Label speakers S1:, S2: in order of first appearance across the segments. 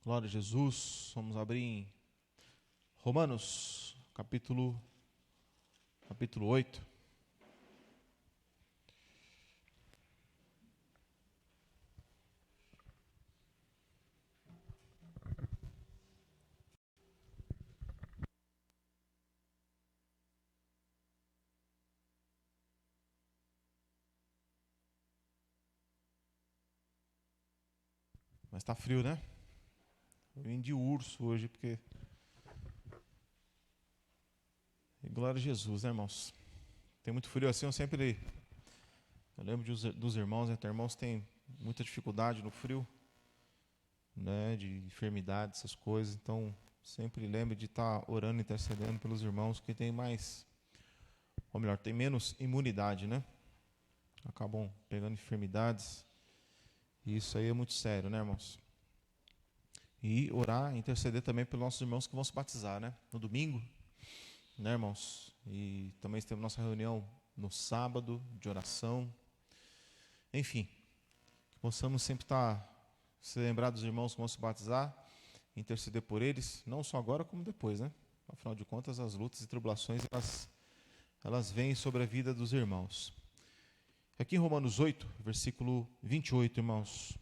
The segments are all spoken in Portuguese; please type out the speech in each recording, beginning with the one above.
S1: Glória a Jesus. Vamos abrir em Romanos, capítulo 8. Mas está frio, né? Eu vim de urso hoje, porque... E glória a Jesus, né, irmãos? Tem muito frio assim, eu lembro dos irmãos, né? Tem irmãos que têm muita dificuldade no frio, né? De enfermidade, essas coisas. Então, sempre lembre de estar orando, intercedendo pelos irmãos que têm mais... Ou melhor, tem menos imunidade, né? Acabam pegando enfermidades. E isso aí é muito sério, né, irmãos? E orar, interceder também pelos nossos irmãos que vão se batizar, né? No domingo, né, irmãos? E também temos nossa reunião no sábado de oração. Enfim, que possamos sempre se lembrar dos irmãos que vão se batizar, interceder por eles, não só agora como depois, né? Afinal de contas, as lutas e tribulações, elas vêm sobre a vida dos irmãos. Aqui em Romanos 8, versículo 28, irmãos.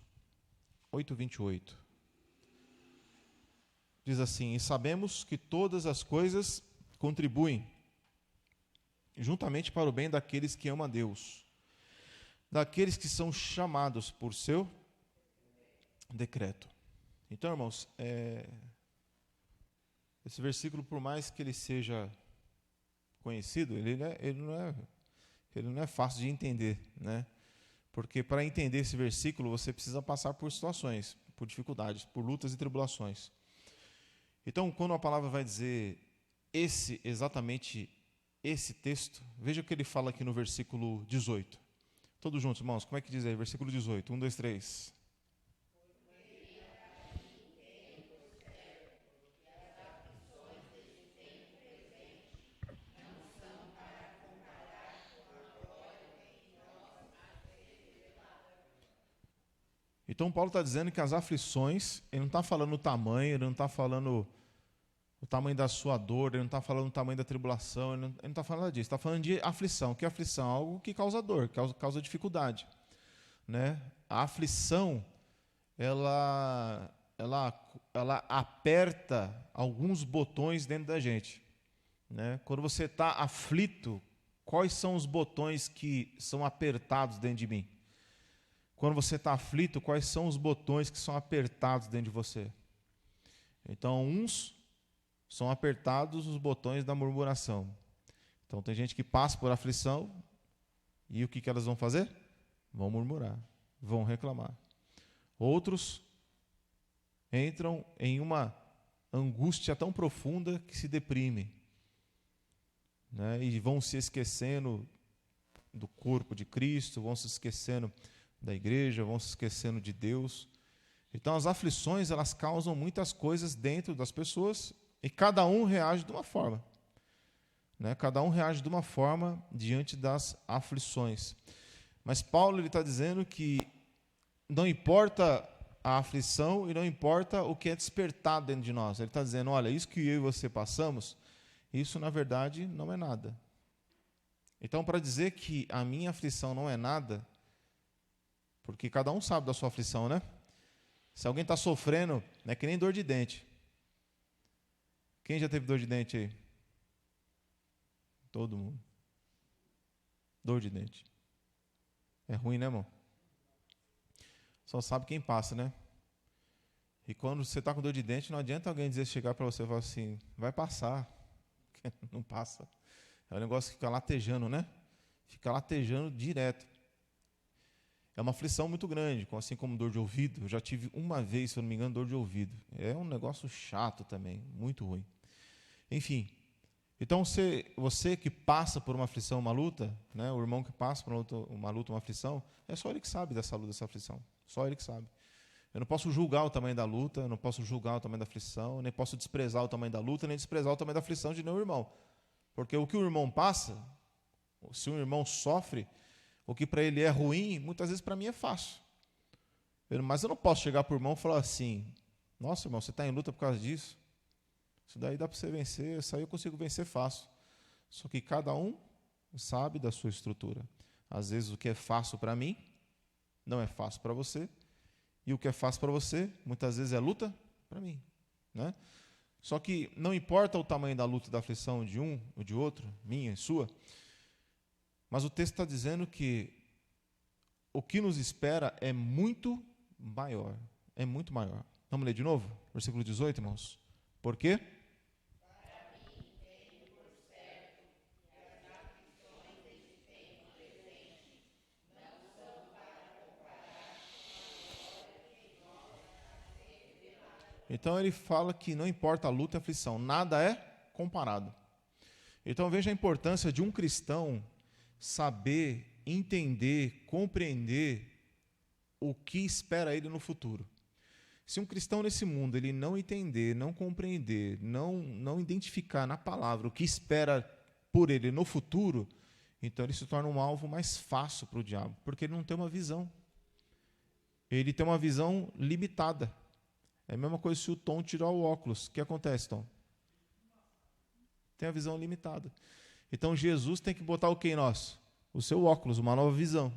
S1: 8, 28. Diz assim: e sabemos que todas as coisas contribuem juntamente para o bem daqueles que amam a Deus, daqueles que são chamados por seu decreto. Então, irmãos, esse versículo, por mais que ele seja conhecido, ele não é fácil de entender, né? Porque para entender esse versículo, você precisa passar por situações, por dificuldades, por lutas e tribulações. Então, quando a palavra vai dizer exatamente esse texto, veja o que ele fala aqui no versículo 18. Todos juntos, irmãos, como é que diz aí? Versículo 18, 1, 2, 3. Então, Paulo está dizendo que as aflições, ele não está falando o tamanho, ele não está falando o tamanho da sua dor, ele não está falando o tamanho da tribulação, ele não está falando disso, está falando de aflição. Que aflição? Algo que causa dor, causa dificuldade, né? A aflição, ela aperta alguns botões dentro da gente, né? Quando você está aflito, quais são os botões que são apertados dentro de mim? Quando você está aflito, quais são os botões que são apertados dentro de você? Então, uns são apertados os botões da murmuração. Então, tem gente que passa por aflição e o que elas vão fazer? Vão murmurar, vão reclamar. Outros entram em uma angústia tão profunda que se deprimem, né? E vão se esquecendo do corpo de Cristo, vão se esquecendo da igreja, vão se esquecendo de Deus. Então, as aflições, elas causam muitas coisas dentro das pessoas e cada um reage de uma forma, né? Cada um reage de uma forma diante das aflições. Mas Paulo está dizendo que não importa a aflição e não importa o que é despertado dentro de nós. Ele está dizendo, olha, isso que eu e você passamos, isso na verdade não é nada. Então, para dizer que a minha aflição não é nada, porque cada um sabe da sua aflição, né? Se alguém está sofrendo, é que nem dor de dente. Quem já teve dor de dente aí? Todo mundo. Dor de dente. É ruim, né, irmão? Só sabe quem passa, né? E quando você está com dor de dente, não adianta alguém chegar para você e falar assim, vai passar. Não passa. É um negócio que fica latejando, né? Fica latejando direto. É uma aflição muito grande, assim como dor de ouvido. Eu já tive uma vez, se eu não me engano, dor de ouvido. É um negócio chato também, muito ruim. Enfim, então você que passa por uma aflição, uma luta, né, o irmão que passa por uma luta, uma aflição, é só ele que sabe dessa luta, dessa aflição. Só ele que sabe. Eu não posso julgar o tamanho da luta, eu não posso julgar o tamanho da aflição, nem posso desprezar o tamanho da luta, nem desprezar o tamanho da aflição de nenhum irmão. Porque o que o irmão passa, se um irmão sofre, o que para ele é ruim, muitas vezes para mim é fácil. Mas eu não posso chegar para o irmão e falar assim, Nossa, irmão, você está em luta por causa disso? Isso daí dá para você vencer, isso aí eu consigo vencer fácil. Só que cada um sabe da sua estrutura. Às vezes o que é fácil para mim, não é fácil para você. E o que é fácil para você, muitas vezes é luta para mim. Né? Só que não importa o tamanho da luta e da aflição de um ou de outro, minha e sua, mas o texto está dizendo que o que nos espera é muito maior. É muito maior. Vamos ler de novo? Versículo 18, irmãos. Por quê? Então ele fala que não importa a luta e a aflição, nada é comparado. Então veja a importância de um cristão saber, entender, compreender o que espera ele no futuro. Se um cristão nesse mundo ele não entender, não compreender, não identificar na palavra o que espera por ele no futuro, então ele se torna um alvo mais fácil para o diabo, porque ele não tem uma visão. Ele tem uma visão limitada. É a mesma coisa se o Tom tirar o óculos. O que acontece, Tom? Tem a visão limitada. Então Jesus tem que botar o que em nós? O seu óculos, uma nova visão.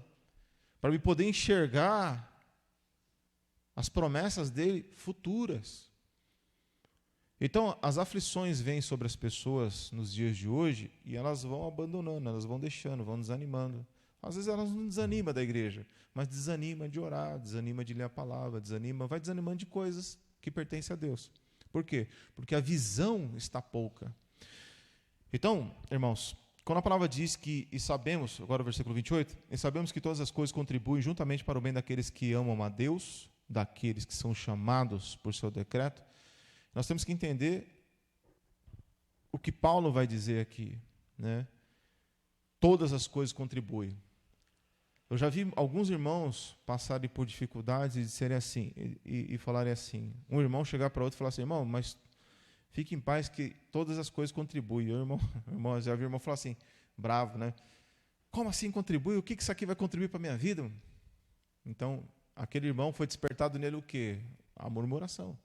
S1: Para me poder enxergar as promessas dele futuras. Então, as aflições vêm sobre as pessoas nos dias de hoje e elas vão abandonando, elas vão deixando, vão desanimando. Às vezes elas não desanimam da igreja, mas desanima de orar, desanima de ler a palavra, vai desanimando de coisas que pertencem a Deus. Por quê? Porque a visão está pouca. Então, irmãos, quando a palavra diz que, e sabemos, agora o versículo 28, e sabemos que todas as coisas contribuem juntamente para o bem daqueles que amam a Deus, daqueles que são chamados por seu decreto, nós temos que entender o que Paulo vai dizer aqui, né? Todas as coisas contribuem. Eu já vi alguns irmãos passarem por dificuldades e disserem assim, e falarem assim. Um irmão chegar para outro e falar assim, irmão, mas fique em paz que todas as coisas contribuem. Já vi o irmão falar assim, bravo, né? Como assim contribui? O que isso aqui vai contribuir para a minha vida? Então, aquele irmão foi despertado nele o quê? A murmuração.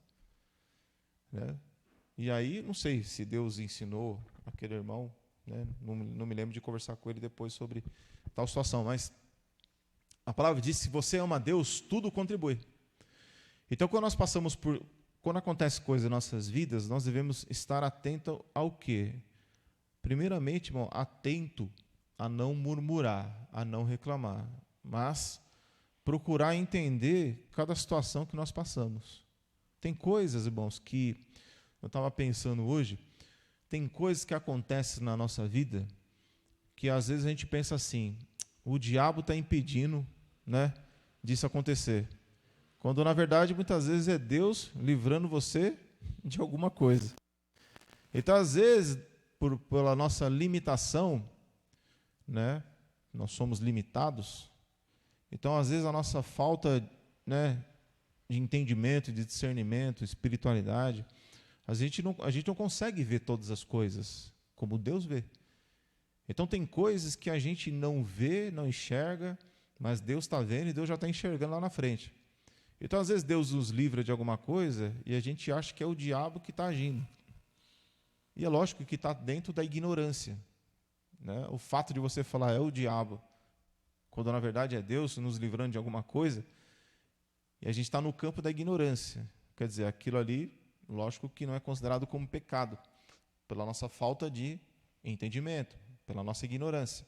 S1: Né? E aí, não sei se Deus ensinou aquele irmão, né? Não me lembro de conversar com ele depois sobre tal situação, mas a palavra diz que se você ama a Deus, tudo contribui. Então, quando acontece coisa em nossas vidas, nós devemos estar atento ao quê? Primeiramente, irmão, atento a não murmurar, a não reclamar, mas procurar entender cada situação que nós passamos. Tem coisas, irmãos, que eu estava pensando hoje, tem coisas que acontecem na nossa vida que às vezes a gente pensa assim, o diabo está impedindo, né, disso acontecer. Quando na verdade muitas vezes é Deus livrando você de alguma coisa. Então às vezes, pela nossa limitação, né, nós somos limitados, então às vezes a nossa falta, né, de entendimento, de discernimento, espiritualidade, a gente não consegue ver todas as coisas como Deus vê. Então tem coisas que a gente não vê, não enxerga, mas Deus está vendo e Deus já está enxergando lá na frente. Então às vezes Deus nos livra de alguma coisa e a gente acha que é o diabo que está agindo. E é lógico que está dentro da ignorância. Né? O fato de você falar é o diabo, quando na verdade é Deus nos livrando de alguma coisa, e a gente está no campo da ignorância. Quer dizer, aquilo ali, lógico que não é considerado como pecado, pela nossa falta de entendimento, pela nossa ignorância.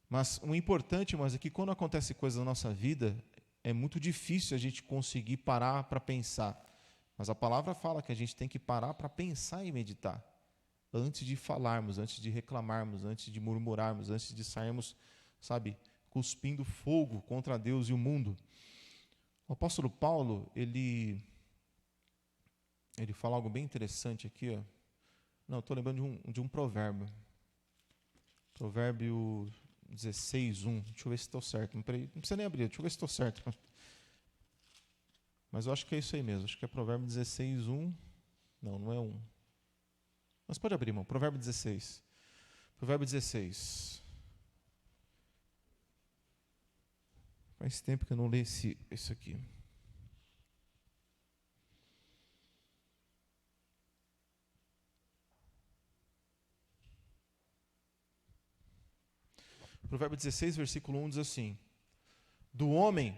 S1: Mas o importante, é que quando acontece coisa na nossa vida, é muito difícil a gente conseguir parar para pensar. Mas a palavra fala que a gente tem que parar para pensar e meditar. Antes de falarmos, antes de reclamarmos, antes de murmurarmos, antes de sairmos, cuspindo fogo contra Deus e o mundo. O apóstolo Paulo, ele fala algo bem interessante aqui. Ó. Não, estou lembrando de um provérbio. Provérbio 16:1. Deixa eu ver se estou certo. Não precisa nem abrir, deixa eu ver se estou certo. Mas eu acho que é isso aí mesmo. Acho que é Provérbio 16:1. Não é 1. Mas pode abrir, irmão. Provérbio 16. Provérbio 16. Faz tempo que eu não leio isso aqui. Provérbio 16, versículo 1 diz assim: do homem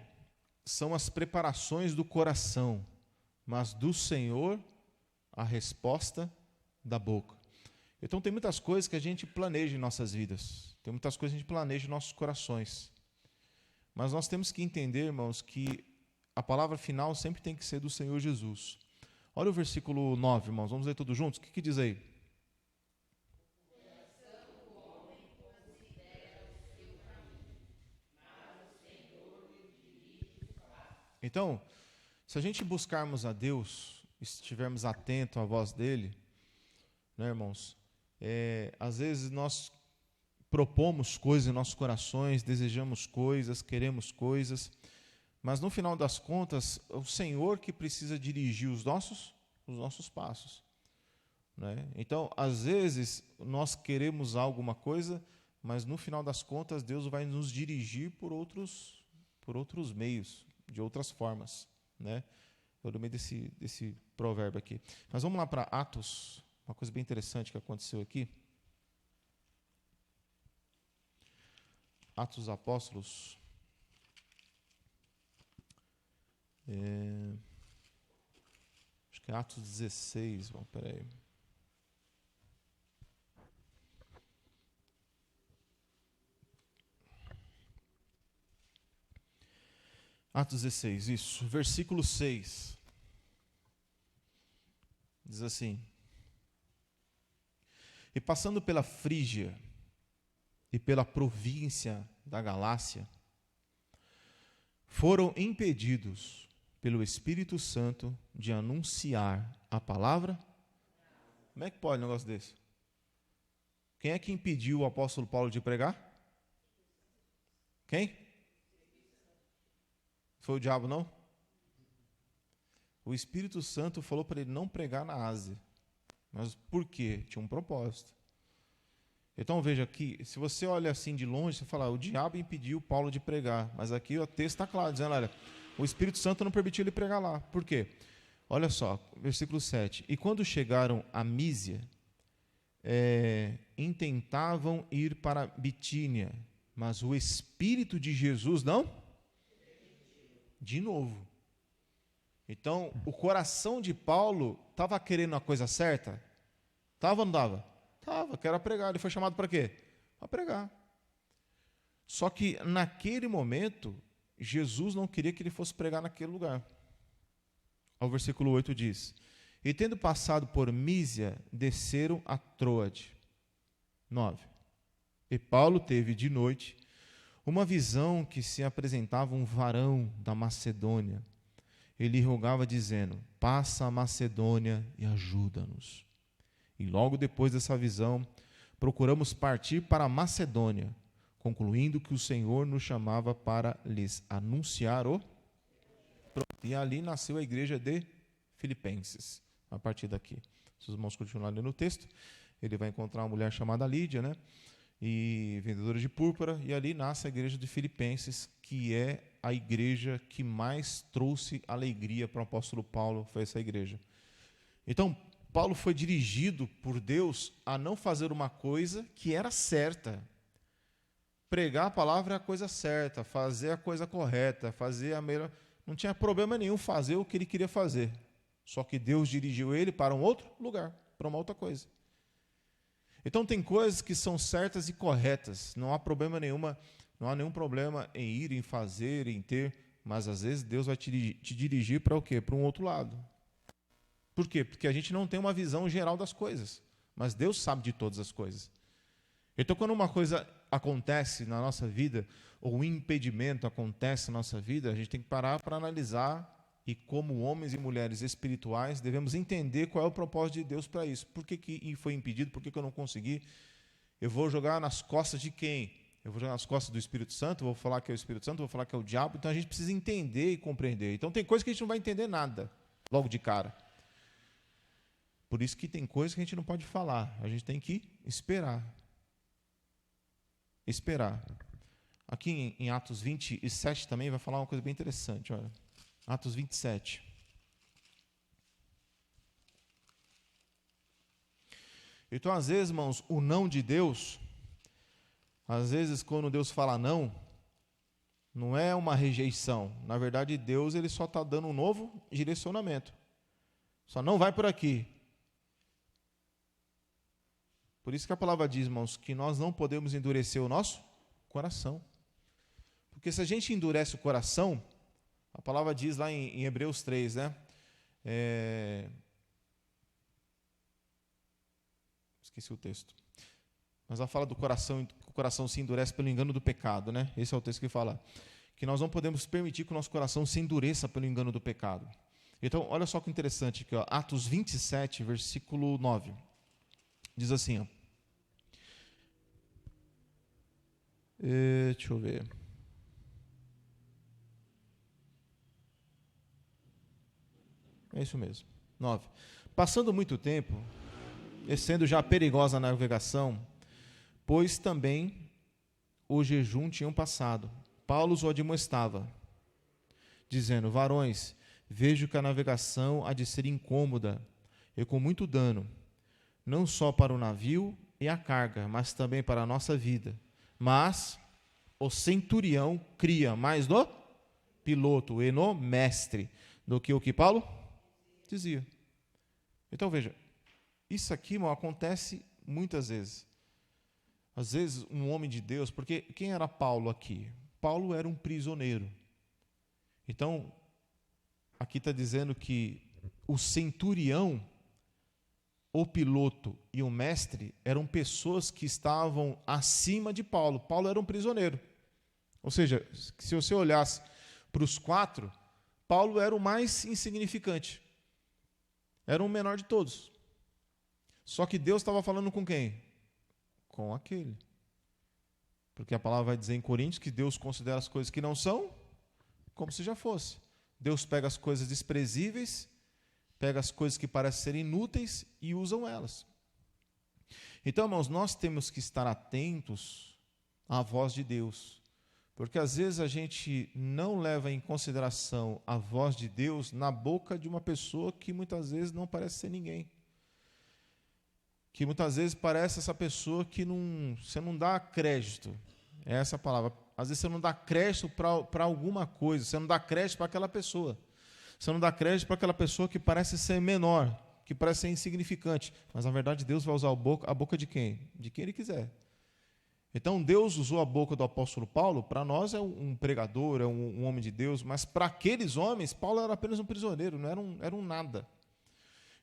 S1: são as preparações do coração, mas do Senhor a resposta da boca. Então tem muitas coisas que a gente planeja em nossas vidas, tem muitas coisas que a gente planeja em nossos corações, mas nós temos que entender, irmãos, que a palavra final sempre tem que ser do Senhor Jesus. Olha o versículo 9, irmãos, vamos ler todos juntos, o que diz aí? Então, se a gente buscarmos a Deus, estivermos atentos à voz dele, né, irmãos, às vezes nós propomos coisas em nossos corações, desejamos coisas, queremos coisas, mas no final das contas, é o Senhor que precisa dirigir os nossos passos, né? Então, às vezes, nós queremos alguma coisa, mas no final das contas, Deus vai nos dirigir por outros meios, de outras formas, né? Eu lembrei desse provérbio aqui. Mas vamos lá para Atos, uma coisa bem interessante que aconteceu aqui. Atos dos Apóstolos. Acho que é Atos 16. Bom, peraí. Atos 16, isso. Versículo 6. Diz assim: e passando pela Frígia e pela província da Galácia, foram impedidos pelo Espírito Santo de anunciar a palavra. Como é que pode um negócio desse? Quem é que impediu o apóstolo Paulo de pregar? Quem? Foi o diabo, não? O Espírito Santo falou para ele não pregar na Ásia. Mas por quê? Tinha um propósito. Então veja aqui, se você olha assim de longe, você fala, o diabo impediu Paulo de pregar. Mas aqui o texto está claro, dizendo, olha, o Espírito Santo não permitiu ele pregar lá. Por quê? Olha só, versículo 7. E quando chegaram a Mísia, intentavam ir para Bitínia, mas o Espírito de Jesus não? De novo. Então, o coração de Paulo estava querendo a coisa certa? Estava ou não estava? Estava, que era pregar. Ele foi chamado para quê? Para pregar. Só que, naquele momento, Jesus não queria que ele fosse pregar naquele lugar. O versículo 8 diz: e tendo passado por Mísia, desceram a Troade. 9. E Paulo teve de noite uma visão que se apresentava um varão da Macedônia. Ele rogava dizendo, passa a Macedônia e ajuda-nos. E logo depois dessa visão, procuramos partir para a Macedônia, concluindo que o Senhor nos chamava para lhes anunciar o... E ali nasceu a igreja de Filipenses, a partir daqui. Se os irmãos continuarem lendo o texto, ele vai encontrar uma mulher chamada Lídia, né? E vendedora de púrpura, e ali nasce a igreja de Filipenses, que é a igreja que mais trouxe alegria para o apóstolo Paulo, foi essa igreja. Então, Paulo foi dirigido por Deus a não fazer uma coisa que era certa. Pregar a palavra é a coisa certa, fazer a coisa correta, fazer a melhor... Não tinha problema nenhum fazer o que ele queria fazer. Só que Deus dirigiu ele para um outro lugar, para uma outra coisa. Então tem coisas que são certas e corretas, não há problema nenhuma, não há nenhum problema em ir, em fazer, em ter, mas às vezes Deus vai te dirigir para o quê? Para um outro lado. Por quê? Porque a gente não tem uma visão geral das coisas, mas Deus sabe de todas as coisas. Então quando uma coisa acontece na nossa vida, ou um impedimento acontece na nossa vida, a gente tem que parar para analisar. E como homens e mulheres espirituais, devemos entender qual é o propósito de Deus para isso. Por que foi impedido? Por que eu não consegui? Eu vou jogar nas costas de quem? Eu vou jogar nas costas do Espírito Santo? Vou falar que é o Espírito Santo? Vou falar que é o diabo? Então a gente precisa entender e compreender. Então tem coisas que a gente não vai entender nada, logo de cara. Por isso que tem coisas que a gente não pode falar. A gente tem que esperar. Esperar. Aqui em Atos 27 também vai falar uma coisa bem interessante, olha. Atos 27. Então, às vezes, irmãos, o não de Deus, Às vezes, quando Deus fala não, não é uma rejeição. Na verdade, Deus ele só está dando um novo direcionamento. Só não vai por aqui. Por isso que a palavra diz, irmãos, que nós não podemos endurecer o nosso coração. Porque se a gente endurece o coração, a palavra diz lá em Hebreus 3, né? Esqueci o texto. Mas ela fala do coração, que o coração se endurece pelo engano do pecado, né? Esse é o texto que fala. Que nós não podemos permitir que o nosso coração se endureça pelo engano do pecado. Então, olha só que interessante aqui, ó, Atos 27, versículo 9. Diz assim, ó. Deixa eu ver. É isso mesmo. 9. Passando muito tempo, e sendo já perigosa a navegação, pois também o jejum tinham passado, Paulo os admoestava, dizendo: varões, vejo que a navegação há de ser incômoda e com muito dano, não só para o navio e a carga, mas também para a nossa vida. Mas o centurião cria mais no piloto e no mestre do que o que Paulo dizia. Então veja, isso aqui, irmão, acontece muitas vezes. Às vezes um homem de Deus, porque quem era Paulo aqui? Paulo era um prisioneiro. Então, aqui está dizendo que o centurião, o piloto e o mestre eram pessoas que estavam acima de Paulo. Paulo era um prisioneiro. Ou seja, se você olhasse para os quatro, Paulo era o mais insignificante. Era o menor de todos. Só que Deus estava falando com quem? Com aquele. Porque a palavra vai dizer em Coríntios que Deus considera as coisas que não são como se já fosse. Deus pega as coisas desprezíveis, pega as coisas que parecem ser inúteis e usam elas. Então, irmãos, nós temos que estar atentos à voz de Deus. Porque às vezes a gente não leva em consideração a voz de Deus na boca de uma pessoa que muitas vezes não parece ser ninguém. Que muitas vezes parece essa pessoa que você não dá crédito. É essa a palavra. Às vezes você não dá crédito para alguma coisa, você não dá crédito para aquela pessoa. Você não dá crédito para aquela pessoa que parece ser menor, que parece ser insignificante. Mas, na verdade, Deus vai usar a boca de quem? De quem Ele quiser. Então, Deus usou a boca do apóstolo Paulo, para nós é um pregador, é um homem de Deus, mas para aqueles homens, Paulo era apenas um prisioneiro, não era um nada.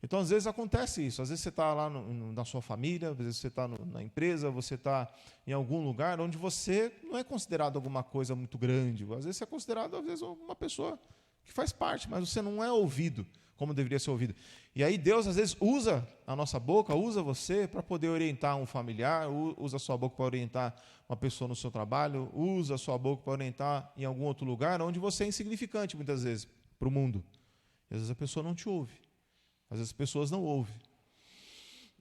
S1: Então, às vezes acontece isso. Às vezes você está lá na sua família, às vezes você está na empresa, você está em algum lugar onde você não é considerado alguma coisa muito grande. Às vezes você é considerado, às vezes, uma pessoa que faz parte, mas você não é ouvido como deveria ser ouvido. E aí Deus, às vezes, usa a nossa boca, usa você para poder orientar um familiar, usa a sua boca para orientar uma pessoa no seu trabalho, usa a sua boca para orientar em algum outro lugar onde você é insignificante, muitas vezes, para o mundo. E às vezes a pessoa não te ouve. Às vezes as pessoas não ouvem.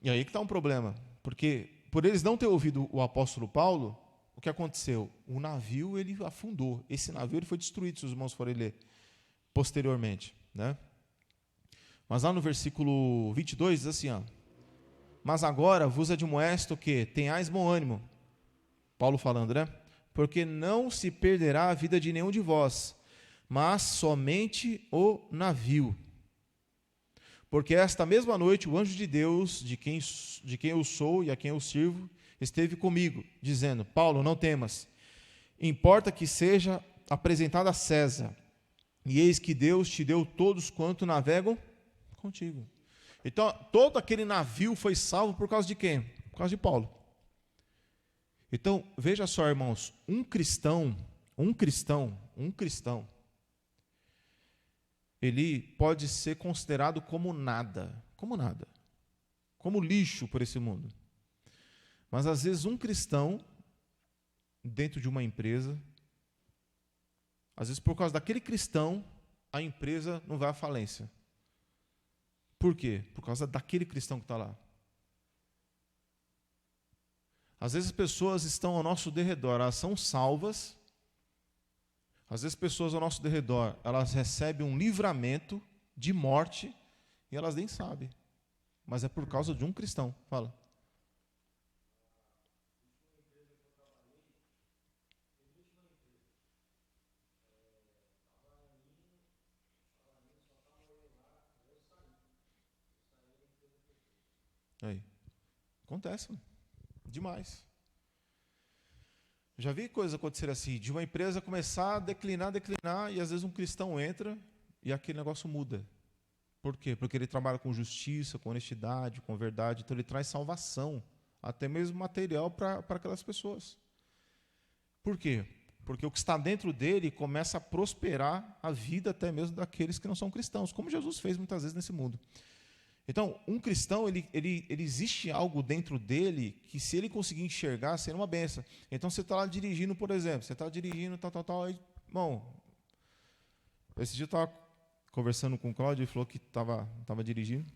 S1: E aí que está um problema. Porque por eles não ter ouvido o apóstolo Paulo, o que aconteceu? O navio ele afundou. Esse navio ele foi destruído, se os irmãos forem ler posteriormente. Né? Mas lá no versículo 22 diz assim, ó, mas agora vos admoesto que tenhais bom ânimo. Paulo falando, né? Porque não se perderá a vida de nenhum de vós, mas somente o navio. Porque esta mesma noite o anjo de Deus, de quem eu sou e a quem eu sirvo, esteve comigo, dizendo: Paulo, não temas, importa que seja apresentado a César, e eis que Deus te deu todos quanto navegam contigo. Então, todo aquele navio foi salvo por causa de quem? Por causa de Paulo. Então, veja só, irmãos, um cristão, ele pode ser considerado como nada, como lixo por esse mundo. Mas às vezes um cristão, dentro de uma empresa, às vezes por causa daquele cristão, a empresa não vai à falência. Por quê? Por causa daquele cristão que está lá. Às vezes pessoas estão ao nosso derredor, elas são salvas. Às vezes pessoas ao nosso derredor, elas recebem um livramento de morte e elas nem sabem. Mas é por causa de um cristão. Fala. Aí. Acontece, mano. Demais. Já vi coisas acontecer assim, de uma empresa começar a declinar, e às vezes um cristão entra e aquele negócio muda. Por quê? Porque ele trabalha com justiça, com honestidade, com verdade, então ele traz salvação, até mesmo material para aquelas pessoas. Por quê? Porque o que está dentro dele começa a prosperar a vida até mesmo daqueles que não são cristãos, como Jesus fez muitas vezes nesse mundo. Então, um cristão, ele existe algo dentro dele que, se ele conseguir enxergar, será uma benção. Então, você está lá dirigindo, por exemplo, você está dirigindo, aí, bom, esse dia eu estava conversando com o Cláudio, ele falou que estava dirigindo,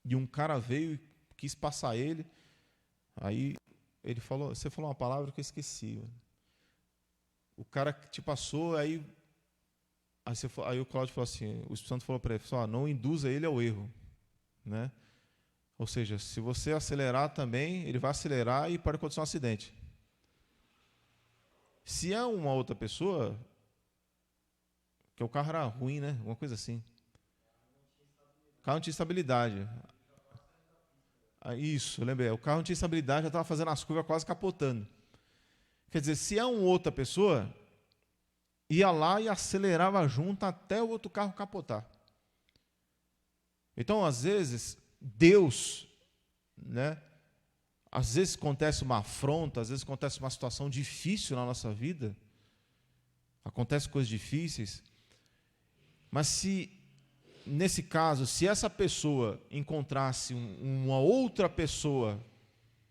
S1: e um cara veio e quis passar ele, aí ele falou, você falou uma palavra que eu esqueci, mano. O cara que te passou, aí o Cláudio falou assim, o Espírito Santo falou para ele, não induza ele ao erro. Né? Ou seja, se você acelerar também, ele vai acelerar e pode acontecer um acidente. Se é uma outra pessoa, que o carro era ruim, né? Alguma coisa assim. O carro não tinha estabilidade. Isso, lembrei. O carro não tinha estabilidade, já estava fazendo as curvas quase capotando. Quer dizer, se é uma outra pessoa, ia lá e acelerava junto até o outro carro capotar. Então, às vezes, Deus, né? Às vezes acontece uma afronta, às vezes acontece uma situação difícil na nossa vida, acontecem coisas difíceis, mas se, nesse caso, se essa pessoa encontrasse uma outra pessoa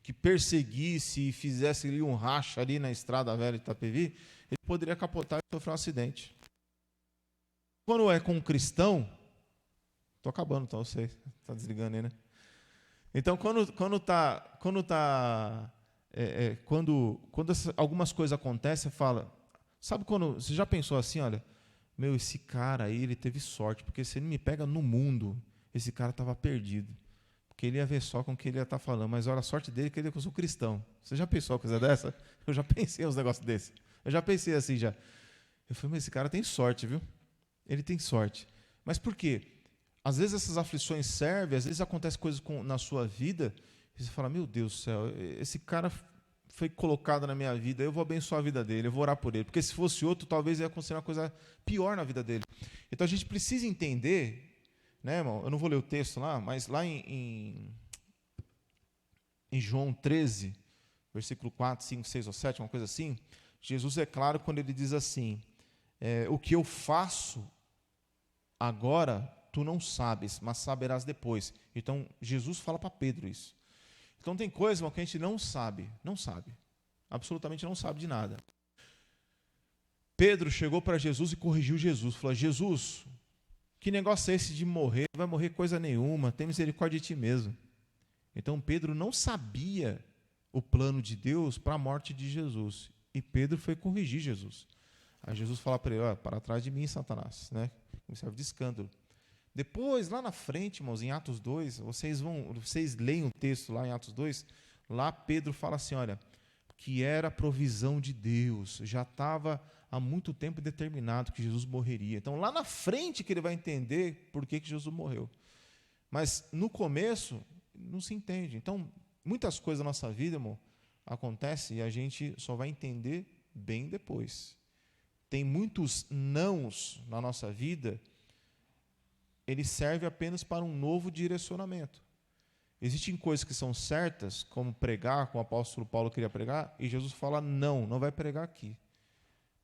S1: que perseguisse e fizesse ali um racha ali na estrada velha de Itapevi, ele poderia capotar e sofrer um acidente. Quando é com um cristão, estou acabando, então, você está desligando aí, né? Então, quando algumas coisas acontecem, você fala, sabe quando, você já pensou assim, olha, meu, esse cara aí, ele teve sorte, porque se ele me pega no mundo, esse cara estava perdido, porque ele ia ver só com o que ele ia estar falando, mas olha, a sorte dele é que eu sou cristão. Você já pensou uma coisa dessa? Eu já pensei uns negócios desses. Eu já pensei assim, já. Eu falei, mas esse cara tem sorte, viu? Ele tem sorte. Mas por quê? Às vezes essas aflições servem, às vezes acontecem coisas na sua vida, e você fala, meu Deus do céu, esse cara foi colocado na minha vida, eu vou abençoar a vida dele, eu vou orar por ele, porque se fosse outro, talvez ia acontecer uma coisa pior na vida dele. Então a gente precisa entender, né, irmão? Eu não vou ler o texto lá, mas lá em João 13, versículo 4, 5, 6 ou 7, uma coisa assim, Jesus é claro quando ele diz assim, o que eu faço agora, tu não sabes, mas saberás depois. Então, Jesus fala para Pedro isso. Então, tem coisa, irmão, que a gente não sabe, absolutamente não sabe de nada. Pedro chegou para Jesus e corrigiu Jesus, falou, Jesus, que negócio é esse de morrer? Não vai morrer coisa nenhuma, tem misericórdia de ti mesmo. Então, Pedro não sabia o plano de Deus para a morte de Jesus, e Pedro foi corrigir Jesus. Aí Jesus fala para ele, para trás de mim, Satanás, né? Me serve de escândalo. Depois, lá na frente, irmãos, em Atos 2, vocês leem o texto lá em Atos 2, lá Pedro fala assim, olha, que era a provisão de Deus, já estava há muito tempo determinado que Jesus morreria. Então, lá na frente que ele vai entender por que Jesus morreu. Mas, no começo, não se entende. Então, muitas coisas na nossa vida, irmão, acontecem e a gente só vai entender bem depois. Tem muitos nãos na nossa vida, ele serve apenas para um novo direcionamento. Existem coisas que são certas, como pregar, como o apóstolo Paulo queria pregar, e Jesus fala, não vai pregar aqui.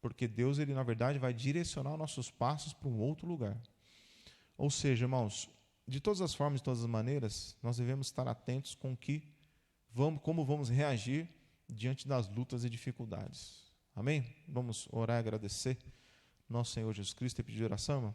S1: Porque Deus, ele na verdade, vai direcionar nossos passos para um outro lugar. Ou seja, irmãos, de todas as formas, de todas as maneiras, nós devemos estar atentos com como vamos reagir diante das lutas e dificuldades. Amém? Vamos orar e agradecer nosso Senhor Jesus Cristo e pedir oração, irmão?